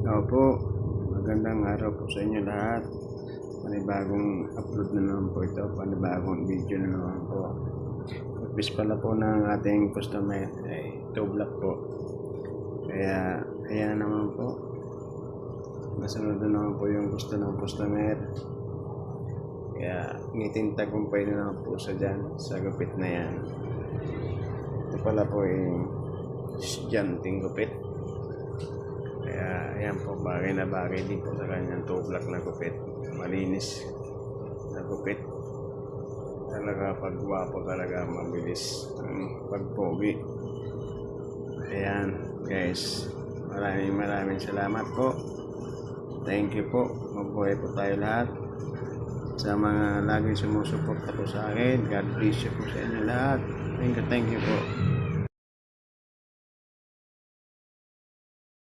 Opo, magandang araw po sa inyo lahat. Panibagong upload na naman po ito, panibagong video na naman po. Pagpis pala po ng ating customer ay 2 block po. Kaya ayan naman po. Nasunod na naman po yung gusto ng customer. Kaya ngitintagumpay na naman po sa dyan, sa gupit na yan. Ito pala po yung janting gupit. Kaya ayan po, bagay na bagay din po sa kanyang 2 block na gupit. Malinis na gupit. Talaga pagwapo, talaga mabilis ang pagpogi. Ayan guys, maraming salamat po. Thank you po. Mabuhay po tayo lahat. Sa mga laging sumusuporta po sa akin, God bless you po sa inyo lahat. Thank you po.